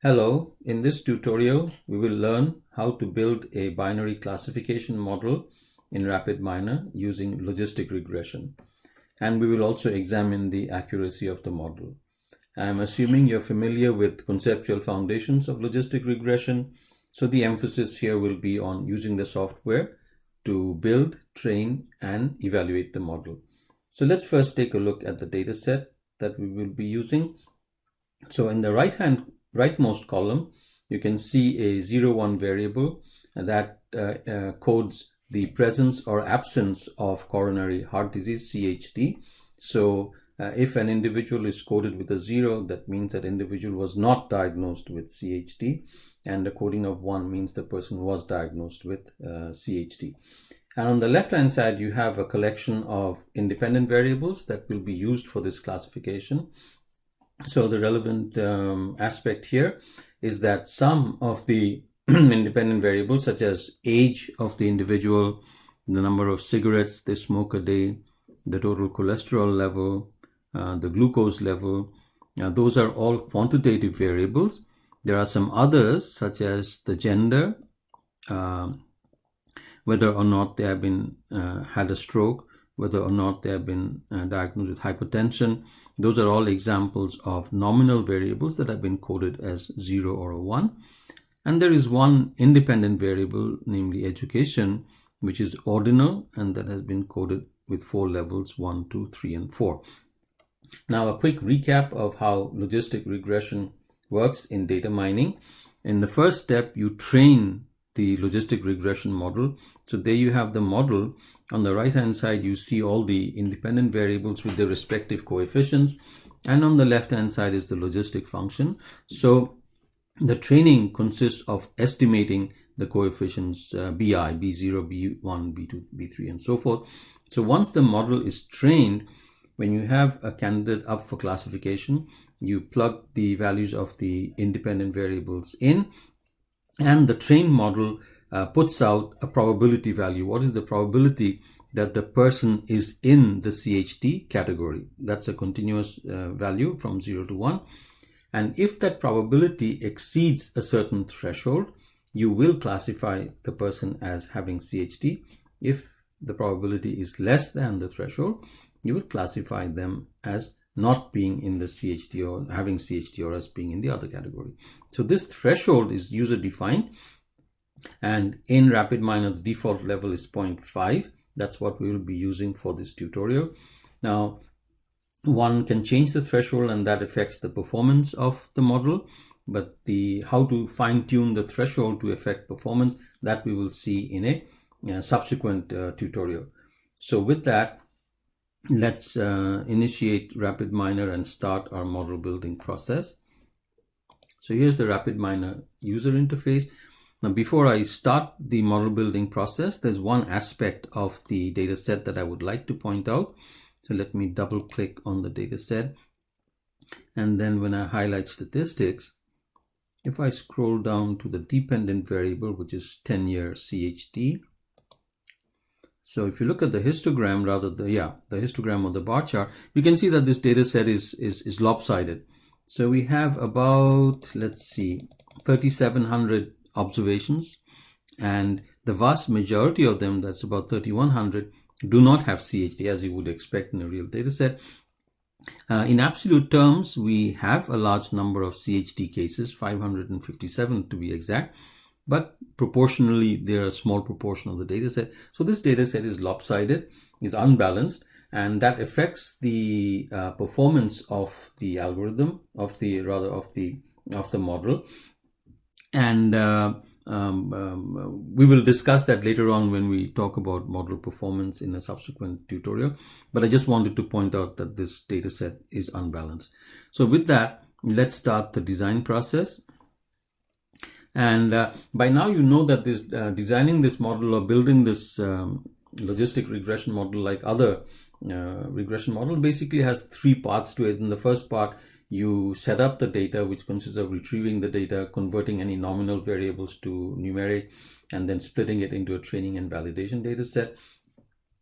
Hello, in this tutorial we will learn how to build a binary classification model in RapidMiner using logistic regression, and we will also examine the accuracy of the model. I am assuming you're familiar with conceptual foundations of logistic regression, so the emphasis here will be on using the software to build, train, and evaluate the model. So let's first take a look at the data set that we will be using. So in the rightmost column, you can see a 0,1 variable that codes the presence or absence of coronary heart disease, CHD. So if an individual is coded with a 0, that means that individual was not diagnosed with CHD, and a coding of 1 means the person was diagnosed with CHD. And on the left-hand side, you have a collection of independent variables that will be used for this classification. So the relevant aspect here is that some of the independent variables, such as age of the individual, the number of cigarettes they smoke a day, the total cholesterol level, the glucose level, those are all quantitative variables. There are some others, such as the gender, whether or not they have been had a stroke, whether or not they have been diagnosed with hypertension. Those are all examples of nominal variables that have been coded as 0 or a 1. And there is one independent variable, namely education, which is ordinal, and that has been coded with 4 levels, 1, 2, 3, and 4. Now, a quick recap of how logistic regression works in data mining. In the first step, you train the logistic regression model. So there you have the model. On the right hand side, you see all the independent variables with their respective coefficients, and on the left hand side is the logistic function. So the training consists of estimating the coefficients BI, B0, B1, B2, B3, and so forth. So once the model is trained, when you have a candidate up for classification, you plug the values of the independent variables in, and the trained model puts out a probability value. What is the probability that the person is in the CHD category? That's a continuous value from 0 to 1. And if that probability exceeds a certain threshold, you will classify the person as having CHD. If the probability is less than the threshold, you will classify them as not being in the CHD or having CHD, or as being in the other category. So this threshold is user defined, and in RapidMiner the default level is 0.5. That's what we will be using for this tutorial. Now, one can change the threshold, and that affects the performance of the model, but how to fine-tune the threshold to affect performance, that we will see in a subsequent tutorial. So with that, let's initiate RapidMiner and start our model building process. So here's the RapidMiner user interface. Now, before I start the model building process, there's one aspect of the data set that I would like to point out. So let me double click on the data set, and then when I highlight statistics, if I scroll down to the dependent variable, which is 10-year CHD. So if you look at the histogram, the histogram of the bar chart, you can see that this data set is lopsided. So we have about, let's see, 3,700 observations, and the vast majority of them, that's about 3,100, do not have CHD, as you would expect in a real data set. In absolute terms, we have a large number of CHD cases, 557 to be exact, but proportionally, they're a small proportion of the data set. So this data set is lopsided, is unbalanced, and that affects the performance of the algorithm, of the model. And we will discuss that later on when we talk about model performance in a subsequent tutorial. But I just wanted to point out that this data set is unbalanced. So with that, let's start the design process. And by now you know that this designing this model or building this logistic regression model, like other regression model, basically has 3 parts to it. In the first part, you set up the data, which consists of retrieving the data, converting any nominal variables to numeric, and then splitting it into a training and validation data set.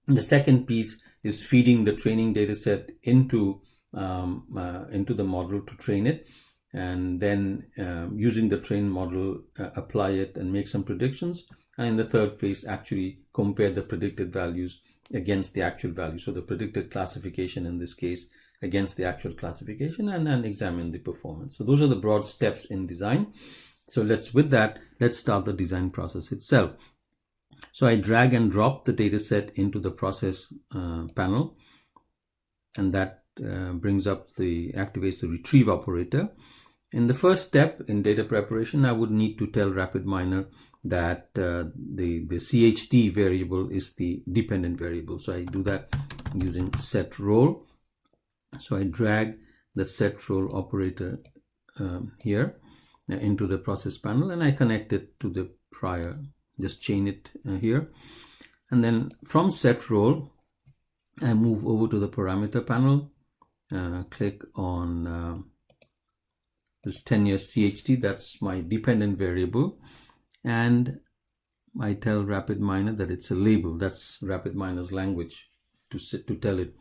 The second piece is feeding the training data set into the model to train it. and then using the trained model, apply it and make some predictions. And in the third phase, actually compare the predicted values against the actual value. So the predicted classification in this case against the actual classification, and examine the performance. So those are the broad steps in design. So let's start the design process itself. So I drag and drop the data set into the process panel, and that activates the retrieve operator. In the first step in data preparation, I would need to tell RapidMiner that the CHT variable is the dependent variable. So I do that using set role. So I drag the set role operator here into the process panel, and I connect it to the prior, just chain it here. And then from set role, I move over to the parameter panel, click on this 10-year CHT, that's my dependent variable, and I tell RapidMiner that it's a label. That's RapidMiner's language to tell it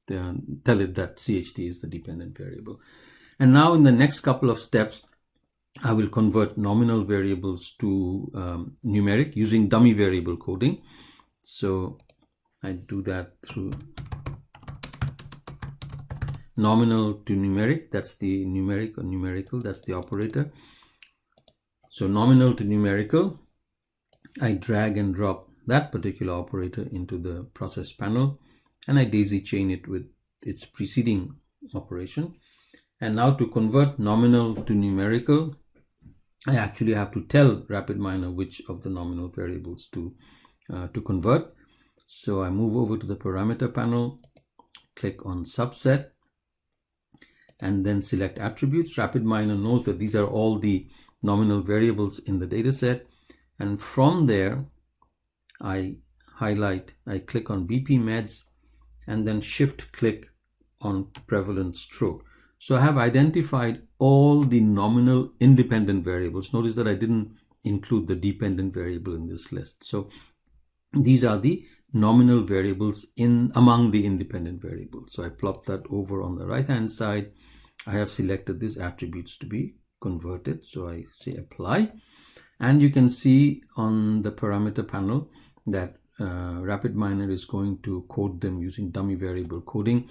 that CHT is the dependent variable. And now in the next couple of steps, I will convert nominal variables to numeric using dummy variable coding. So I do that through nominal to numeric, that's the numeric or numerical, that's the operator. So nominal to numerical, I drag and drop that particular operator into the process panel, and I daisy chain it with its preceding operation. And now to convert nominal to numerical, I actually have to tell RapidMiner which of the nominal variables to convert. So I move over to the parameter panel, click on subset, and then select attributes. RapidMiner knows that these are all the nominal variables in the data set. And from there, I click on BP meds, and then shift click on prevalent stroke. So I have identified all the nominal independent variables. Notice that I didn't include the dependent variable in this list. So these are the nominal variables among the independent variables. So I plop that over on the right hand side. I have selected these attributes to be converted. So I say apply, and you can see on the parameter panel that RapidMiner is going to code them using dummy variable coding.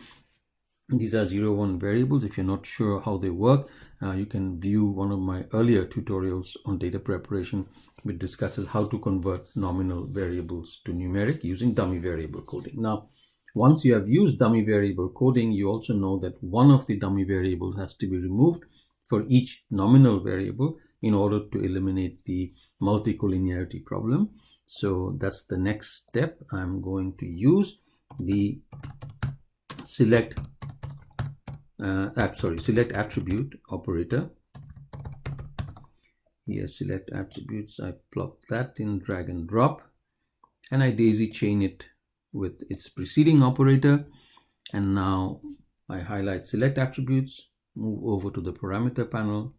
These are 0-1 variables. If you're not sure how they work, you can view one of my earlier tutorials on data preparation, which discusses how to convert nominal variables to numeric using dummy variable coding. Now, once you have used dummy variable coding, you also know that one of the dummy variables has to be removed for each nominal variable in order to eliminate the multicollinearity problem. So that's the next step. I'm going to use the select attribute operator. Here, select attributes, I plop that in, drag and drop, and I daisy chain it with its preceding operator. And now I highlight select attributes, move over to the parameter panel,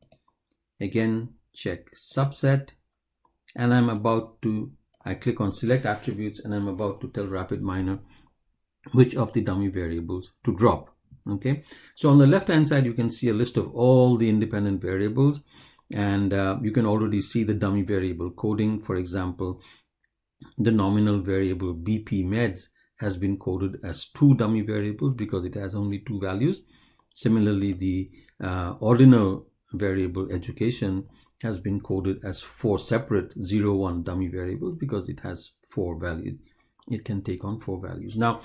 again check subset, and I click on select attributes, and I'm about to tell RapidMiner which of the dummy variables to drop. Okay, so on the left hand side you can see a list of all the independent variables, and you can already see the dummy variable coding. For example, the nominal variable BP meds has been coded as 2 dummy variables because it has only 2 values. Similarly, the ordinal variable education has been coded as 4 separate 0-1 dummy variables because it has 4 values. It can take on 4 values. Now,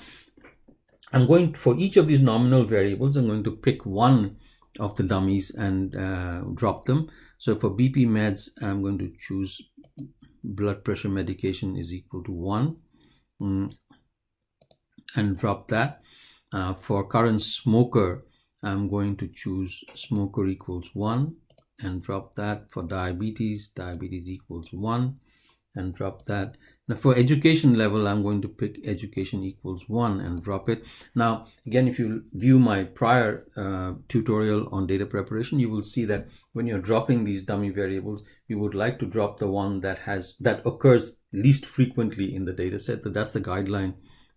for each of these nominal variables, I'm going to pick one of the dummies and drop them. So for BP meds, I'm going to choose blood pressure medication is equal to 1 and drop that. For current smoker, I'm going to choose smoker equals 1 and drop that. For diabetes equals 1 and drop that. Now for education level, I'm going to pick education equals 1 and drop it. Now again, if you view my prior tutorial on data preparation, you will see that when you're dropping these dummy variables, you would like to drop the one that occurs least frequently in the data set. That's the guideline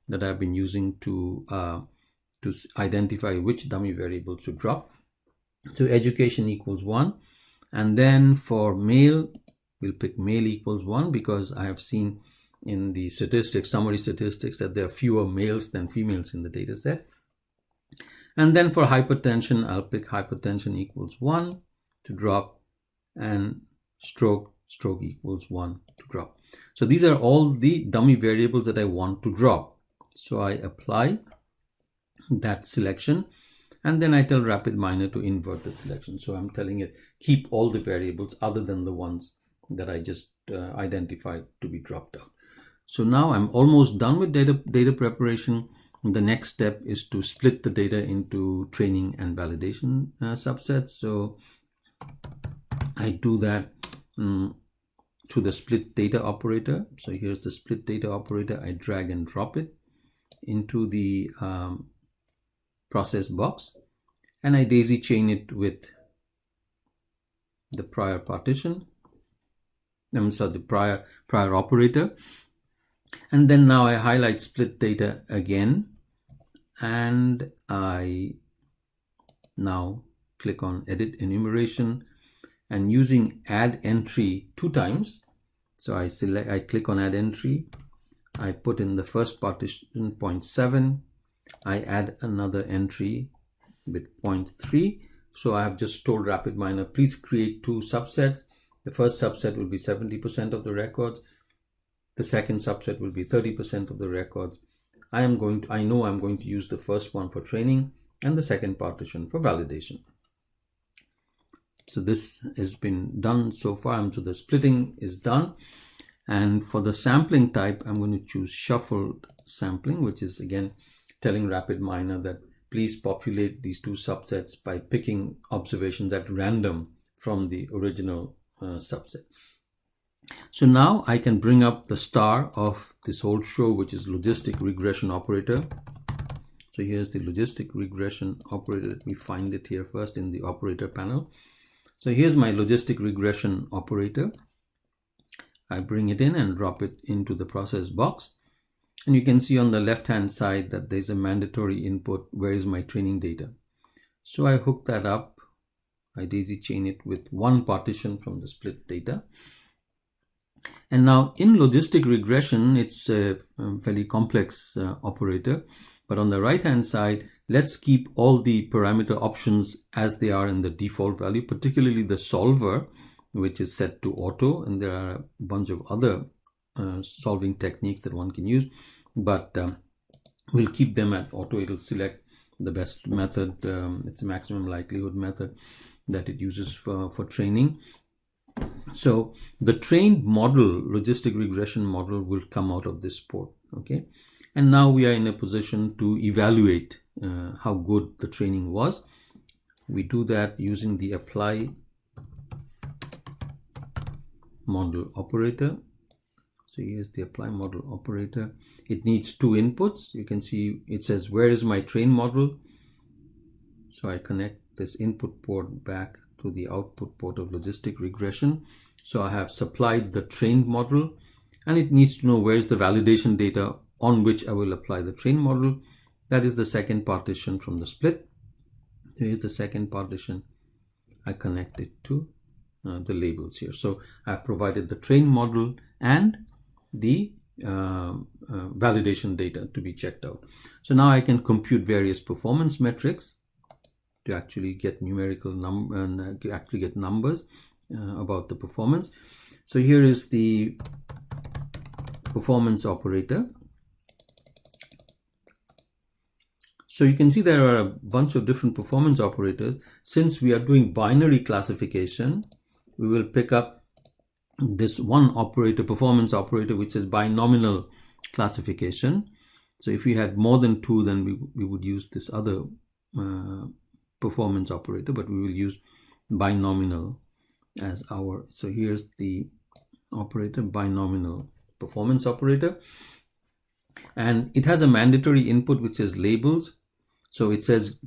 that I've been using to identify which dummy variables to drop. So education equals 1. And then for male, we'll pick male equals 1 because I have seen in the statistics, summary statistics, that there are fewer males than females in the data set. And then for hypertension, I'll pick hypertension equals 1 to drop, and stroke equals 1 to drop. So these are all the dummy variables that I want to drop. So I apply that selection, and then I tell RapidMiner to invert the selection. So I'm telling it, keep all the variables other than the ones that I just identified to be dropped out. So now I'm almost done with data preparation. The next step is to split the data into training and validation subsets. So I do that through the split data operator. So here's the split data operator. I drag and drop it into the process box, and I daisy chain it with the prior partition. The prior operator. And then now I highlight split data again, and I now click on edit enumeration, and using add entry 2 times. So I click on add entry, I put in the first partition 0.7, I add another entry with 0.3. So I have just told RapidMiner, please create 2 subsets. The first subset will be 70% of the records. The second subset will be 30% of the records. I know I'm going to use the first one for training and the second partition for validation. So this has been done so far. So the splitting is done. And for the sampling type, I'm going to choose shuffled sampling, which is again telling RapidMiner that please populate these 2 subsets by picking observations at random from the original subset. So now I can bring up the star of this whole show, which is logistic regression operator. So here's the logistic regression operator. Let me find it here first in the operator panel. So here's my logistic regression operator. I bring it in and drop it into the process box. And you can see on the left-hand side that there's a mandatory input. Where is my training data? So I hook that up. I daisy chain it with 1 partition from the split data. And now in logistic regression, it's a fairly complex operator. But on the right-hand side, let's keep all the parameter options as they are in the default value, particularly the solver, which is set to auto. And there are a bunch of other solving techniques that one can use. But we'll keep them at auto. It'll select the best method. It's a maximum likelihood method that it uses for training. So the trained model, logistic regression model, will come out of this port. Okay. And now we are in a position to evaluate how good the training was. We do that using the apply model operator. So here's the apply model operator. It needs 2 inputs. You can see it says, where is my train model? So I connect this input port back to the output port of logistic regression. So I have supplied the trained model, and it needs to know where is the validation data on which I will apply the trained model. That is the second partition from the split. Here is the second partition. I connect it to the labels here. So I've provided the trained model and the validation data to be checked out. So now I can compute various performance metrics to actually get numerical numbers about the performance. So here is the performance operator. So you can see there are a bunch of different performance operators. Since we are doing binary classification, we will pick up this one operator, performance operator, which is binomial classification. So if we had more than 2, then we would use this other performance operator, but we will use binomial as our. So here's the operator, binomial performance operator, and it has a mandatory input which is labels. So it says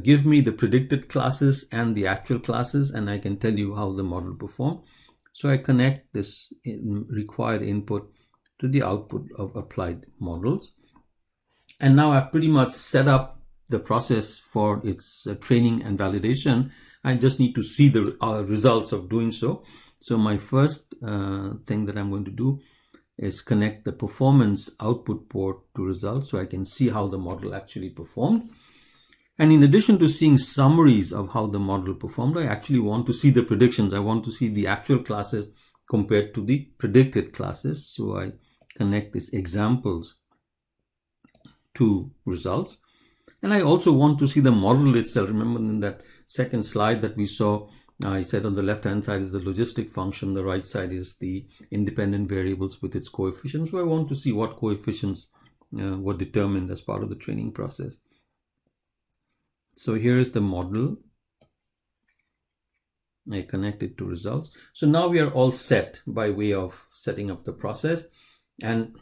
give me the predicted classes and the actual classes, and I can tell you how the model performed. So I connect this required input to the output of applied models, and now I've pretty much set up the process for its training and validation, I just need to see the results of doing so. So my first thing that I'm going to do is connect the performance output port to results so I can see how the model actually performed. And in addition to seeing summaries of how the model performed, I actually want to see the predictions. I want to see the actual classes compared to the predicted classes. So I connect these examples to results. And I also want to see the model itself. Remember in that second slide that we saw, I said on the left-hand side is the logistic function, the right side is the independent variables with its coefficients. So I want to see what coefficients were determined as part of the training process. So here is the model. I connect it to results. So now we are all set by way of setting up the process. And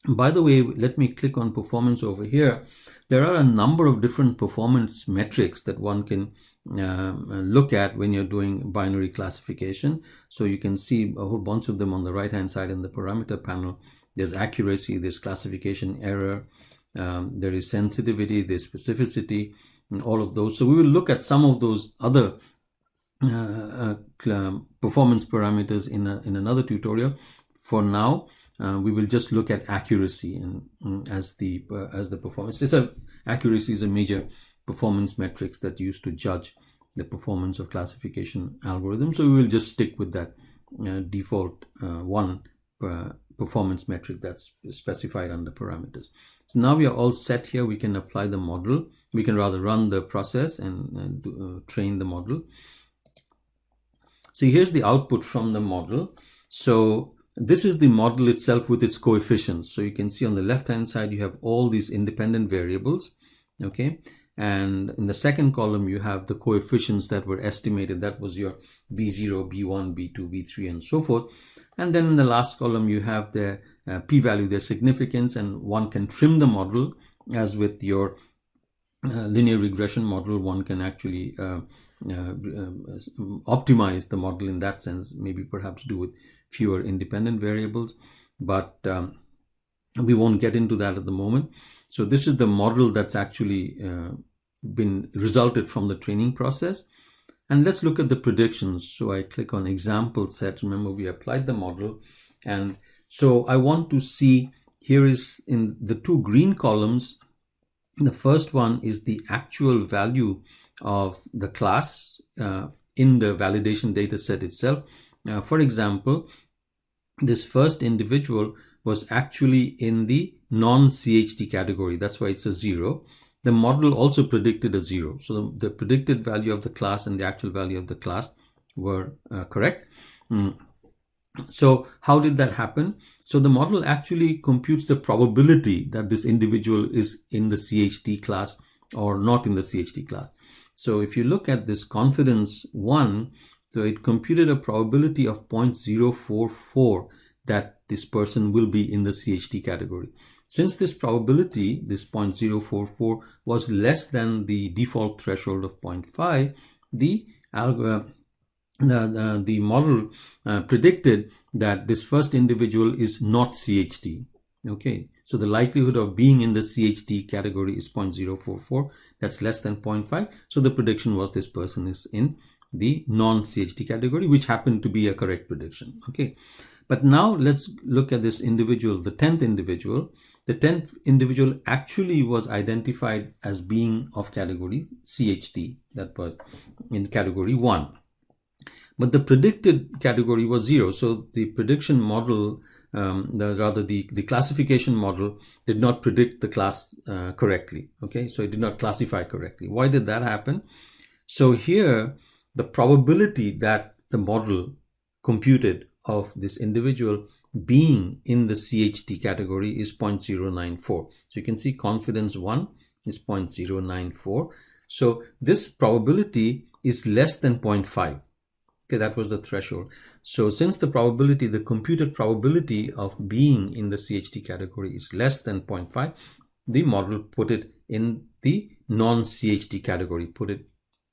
by the way, let me click on performance over here. There are a number of different performance metrics that one can look at when you're doing binary classification. So you can see a whole bunch of them on the right hand side in the parameter panel. There's accuracy, there's classification error, there is sensitivity, there's specificity, and all of those. So we will look at some of those other performance parameters in another tutorial. For now, we will just look at accuracy and as the performance. Accuracy is a major performance metrics that used to judge the performance of classification algorithms. So we will just stick with that default one performance metric that's specified under parameters. So now we are all set here. We can apply the model. We can rather run the process and train the model. So here's the output from the model. So this is the model itself with its coefficients. So you can see on the left hand side you have all these independent variables, okay, and in the second column you have the coefficients that were estimated. That was your B0, B1, B2, B3 and so forth. And then in the last column you have their p-value, their significance, and one can trim the model. As with your linear regression model, one can actually optimize the model in that sense, maybe perhaps do with fewer independent variables, but we won't get into that at the moment. So this is the model that's actually been resulted from the training process. And let's look at the predictions. So I click on example set. Remember, we applied the model, and so I want to see, here is in the two green columns, the first one is the actual value of the class in the validation data set itself. For example, this first individual was actually in the non-CHT category. That's why it's a 0. The model also predicted a 0. So the predicted value of the class and the actual value of the class were correct. So how did that happen? So the model actually computes the probability that this individual is in the CHT class or not in the CHT class. So if you look at this confidence 1, so it computed a probability of 0.044 that this person will be in the CHT category. Since this probability, this 0.044, was less than the default threshold of 0.5, the model predicted that this first individual is not CHT. Okay, so the likelihood of being in the CHT category is 0.044. That's less than 0.5. So the prediction was this person is in the non-CHT category, which happened to be a correct prediction. Okay, but now let's look at this individual, the 10th individual. The 10th individual actually was identified as being of category CHT, that was in category 1. But the predicted category was 0. So the prediction model, the classification model did not predict the class correctly. Okay, so it did not classify correctly. Why did that happen? So here, the probability that the model computed of this individual being in the CHT category is 0.094. So you can see confidence 1 is 0.094. So this probability is less than 0.5. Okay, that was the threshold. So since the probability, the computed probability of being in the CHT category is less than 0.5, the model put it in the non-CHT category,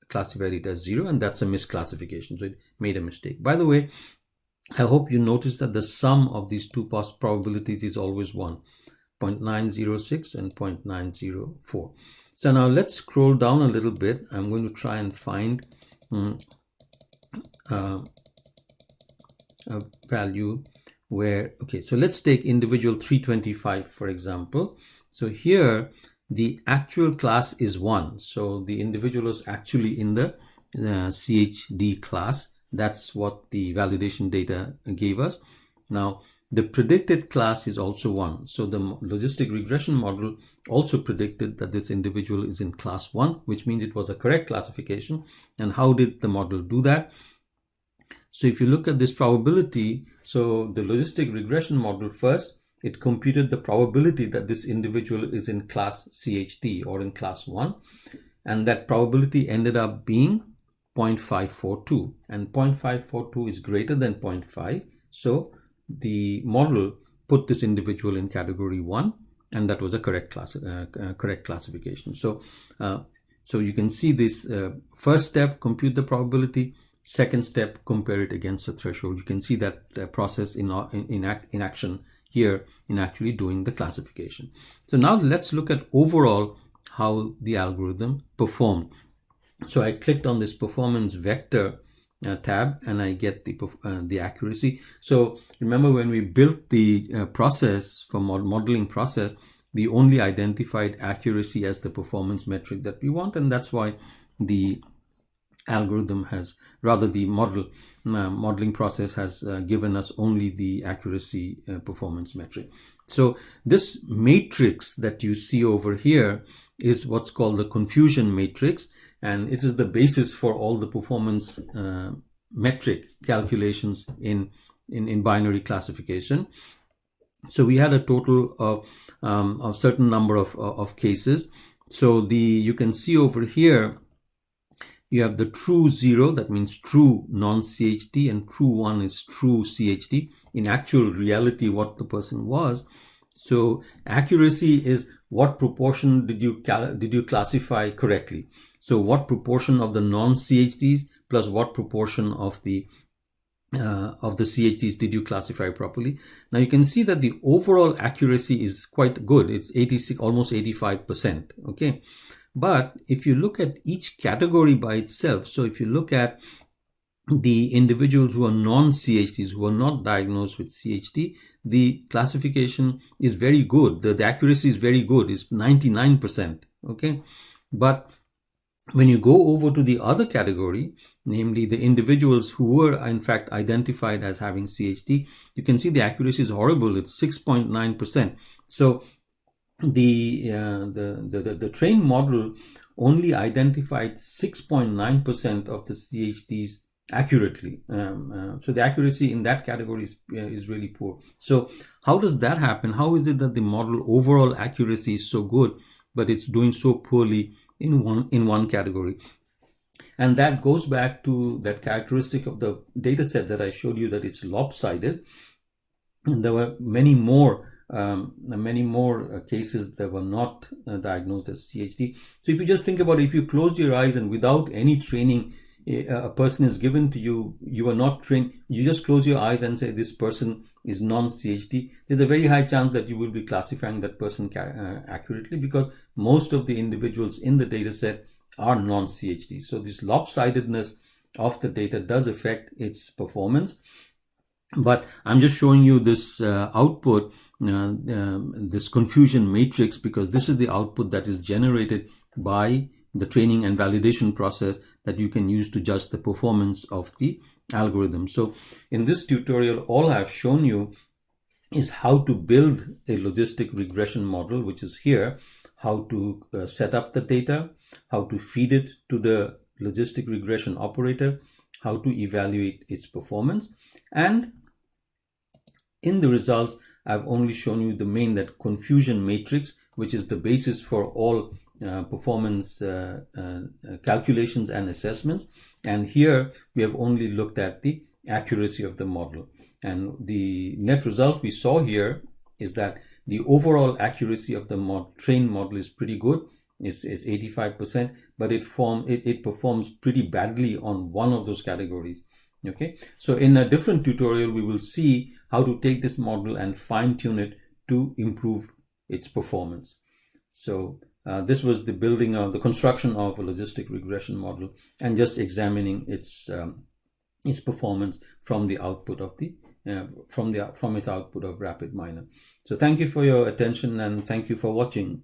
classified it as 0, and that's a misclassification. So it made a mistake. By the way, I hope you notice that the sum of these two probabilities is always 1, 0.906 and 0.904. So now let's scroll down a little bit. I'm going to try and find a value where, okay, so let's take individual 325 for example. So here the actual class is 1, so the individual is actually in the CHD class. That's what the validation data gave us. Now the predicted class is also 1, so the logistic regression model also predicted that this individual is in class 1, which means it was a correct classification. And how did the model do that? So if you look at this probability, so the logistic regression model, first it computed the probability that this individual is in class CHD or in class 1, and that probability ended up being 0.542, and 0.542 is greater than 0.5, so the model put this individual in category 1, and that was a correct classification. So you can see this first step, compute the probability. Second step, compare it against the threshold. You can see that process in action here in actually doing the classification. So now let's look at overall how the algorithm performed. So I clicked on this performance vector tab and I get the accuracy. So remember, when we built the process for modeling process, we only identified accuracy as the performance metric that we want, and that's why the algorithm has, rather the modeling process has given us only the accuracy performance metric. So this matrix that you see over here is what's called the confusion matrix, and it is the basis for all the performance metric calculations in binary classification. So we had a total of certain number of cases. So you can see over here you have the true 0, that means true non-CHD, and true 1 is true CHD, in actual reality what the person was. So accuracy is what proportion did you classify correctly. So what proportion of the non-CHDs plus what proportion of the CHDs did you classify properly. Now you can see that the overall accuracy is quite good. It's 86, almost 85%. Okay. But if you look at each category by itself, so if you look at the individuals who are non-CHDs, who are not diagnosed with CHD, the classification is very good. The accuracy is very good. It's 99%. Okay. But when you go over to the other category, namely the individuals who were in fact identified as having CHD, you can see the accuracy is horrible. It's 6.9%. So the trained model only identified 6.9% of the CHDs accurately. So the accuracy in that category is really poor. So how does that happen? How is it that the model overall accuracy is so good, but it's doing so poorly in one category? And that goes back to that characteristic of the data set that I showed you, that it's lopsided. And there were many more cases that were not diagnosed as CHD. So if you just think about it, if you closed your eyes and without any training, a person is given to you, you are not trained, you just close your eyes and say this person is non-CHD, there's a very high chance that you will be classifying that person accurately, because most of the individuals in the data set are non-CHD. So this lopsidedness of the data does affect its performance. But I'm just showing you this output, this confusion matrix, because this is the output that is generated by the training and validation process that you can use to judge the performance of the algorithm. So in this tutorial, all I've shown you is how to build a logistic regression model, which is here, how to set up the data, how to feed it to the logistic regression operator, how to evaluate its performance. And in the results, I've only shown you the main, that confusion matrix, which is the basis for all performance calculations and assessments. And here we have only looked at the accuracy of the model. And the net result we saw here is that the overall accuracy of the trained model is pretty good. It's 85%, but it performs pretty badly on one of those categories. Okay, so in a different tutorial, we will see how to take this model and fine tune it to improve its performance. So This was the building of the construction of a logistic regression model and just examining its performance from the output of the from its output of RapidMiner. So thank you for your attention and thank you for watching.